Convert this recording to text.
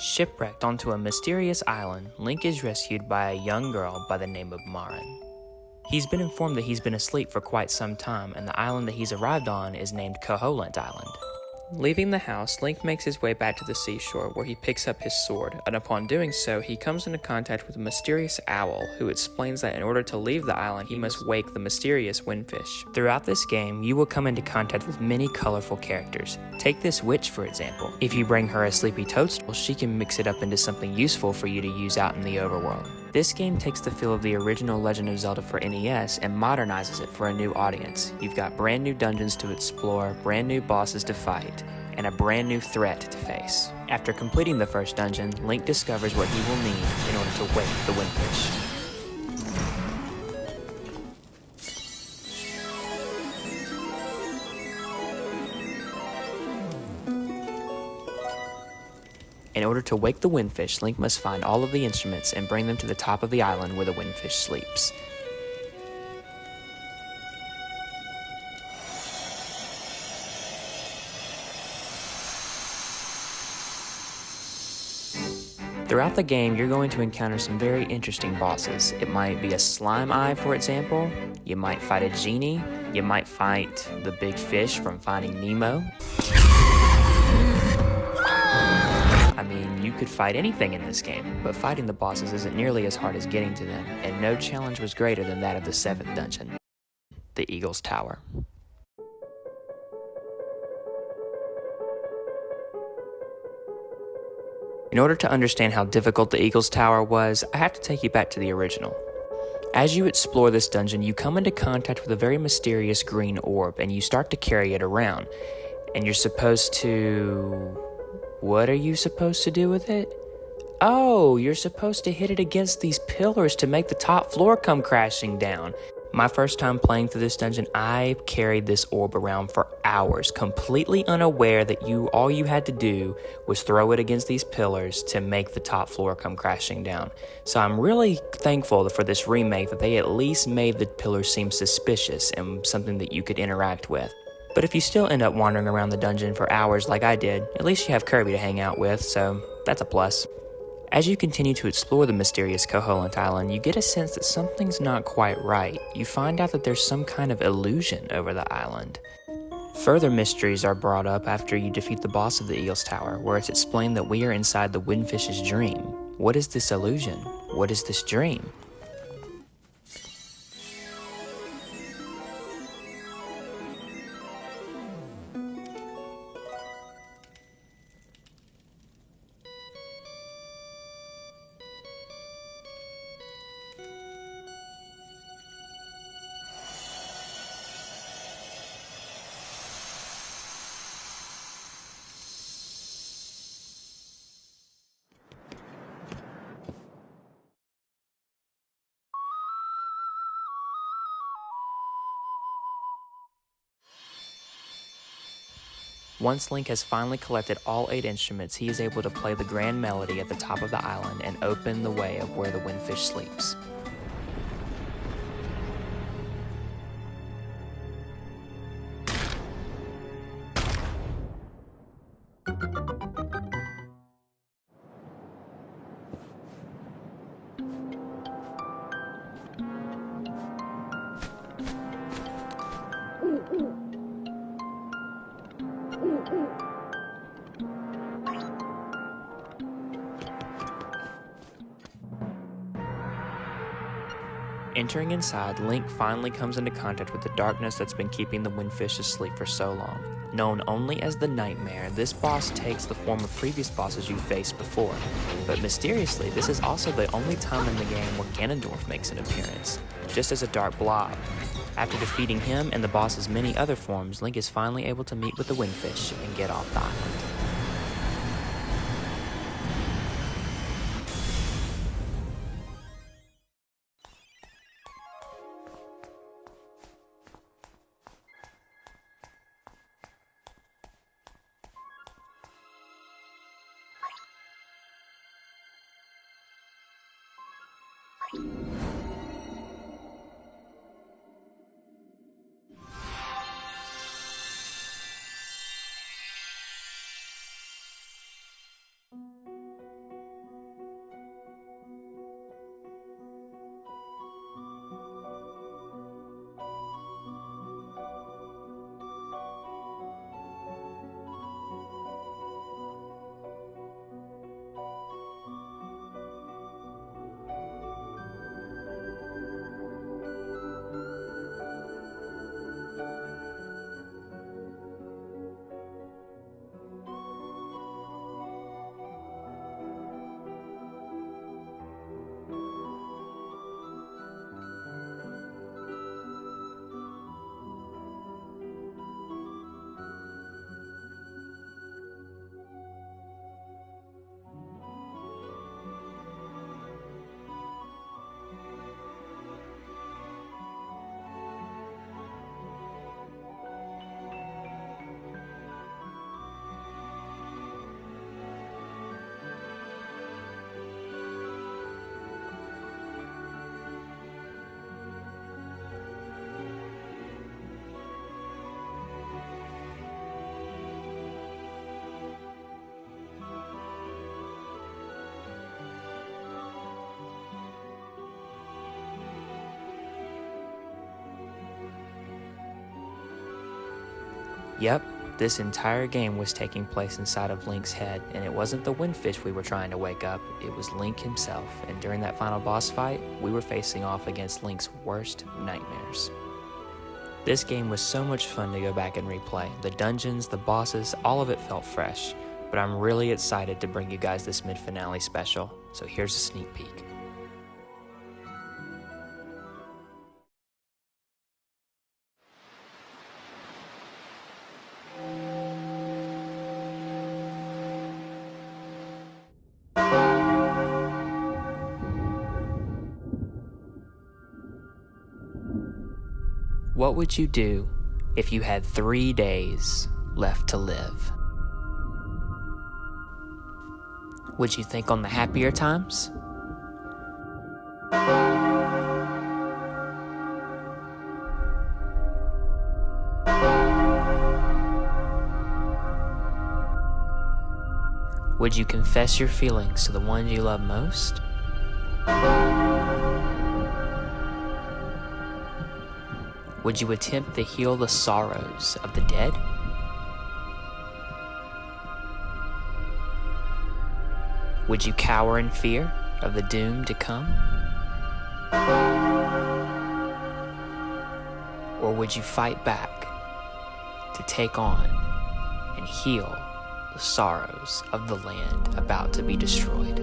Shipwrecked onto a mysterious island, Link is rescued by a young girl by the name of Marin. He's been informed that he's been asleep for quite some time, and the island that he's arrived on is named Koholint Island. Leaving the house, Link makes his way back to the seashore where he picks up his sword, and upon doing so, he comes into contact with a mysterious owl who explains that in order to leave the island, he must wake the mysterious windfish. Throughout this game, you will come into contact with many colorful characters. Take this witch for example. If you bring her a sleepy toadstool, she can mix it up into something useful for you to use out in the overworld. This game takes the feel of the original Legend of Zelda for NES and modernizes it for a new audience. You've got brand new dungeons to explore, brand new bosses to fight, and a brand new threat to face. After completing the first dungeon, Link discovers what he will need in order to wake the windfish. In order to wake the windfish, Link must find all of the instruments and bring them to the top of the island where the windfish sleeps. Throughout the game, you're going to encounter some very interesting bosses. It might be a slime eye, for example. You might fight a genie. You might fight the big fish from Finding Nemo. I mean, you could fight anything in this game, but fighting the bosses isn't nearly as hard as getting to them, and no challenge was greater than that of the 7th dungeon, the Eagle's Tower. In order to understand how difficult the Eagle's Tower was, I have to take you back to the original. As you explore this dungeon, you come into contact with a very mysterious green orb, and you start to carry it around. And you're supposed to... What are you supposed to do with it? Oh, you're supposed to hit it against these pillars to make the top floor come crashing down. My first time playing through this dungeon, I carried this orb around for hours, completely unaware that all you had to do was throw it against these pillars to make the top floor come crashing down. So I'm really thankful for this remake that they at least made the pillars seem suspicious and something that you could interact with. But if you still end up wandering around the dungeon for hours like I did, at least you have Kirby to hang out with, so that's a plus. As you continue to explore the mysterious Koholint Island, you get a sense that something's not quite right. You find out that there's some kind of illusion over the island. Further mysteries are brought up after you defeat the boss of the Eagle's Tower, where it's explained that we are inside the windfish's dream. What is this illusion? What is this dream? Once Link has finally collected all 8 instruments, he is able to play the grand melody at the top of the island and open the way of where the windfish sleeps. Entering inside, Link finally comes into contact with the darkness that's been keeping the windfish asleep for so long. Known only as the Nightmare, this boss takes the form of previous bosses you've faced before. But mysteriously, this is also the only time in the game where Ganondorf makes an appearance, just as a dark blob. After defeating him and the boss's many other forms, Link is finally able to meet with the windfish and get off the island. Yep, this entire game was taking place inside of Link's head, and it wasn't the windfish we were trying to wake up, it was Link himself, and during that final boss fight, we were facing off against Link's worst nightmares. This game was so much fun to go back and replay. The dungeons, the bosses, all of it felt fresh, but I'm really excited to bring you guys this mid-finale special, so here's a sneak peek. What would you do if you had 3 days left to live? Would you think on the happier times? Would you confess your feelings to the ones you love most? Would you attempt to heal the sorrows of the dead? Would you cower in fear of the doom to come? Or would you fight back to take on and heal the sorrows of the land about to be destroyed?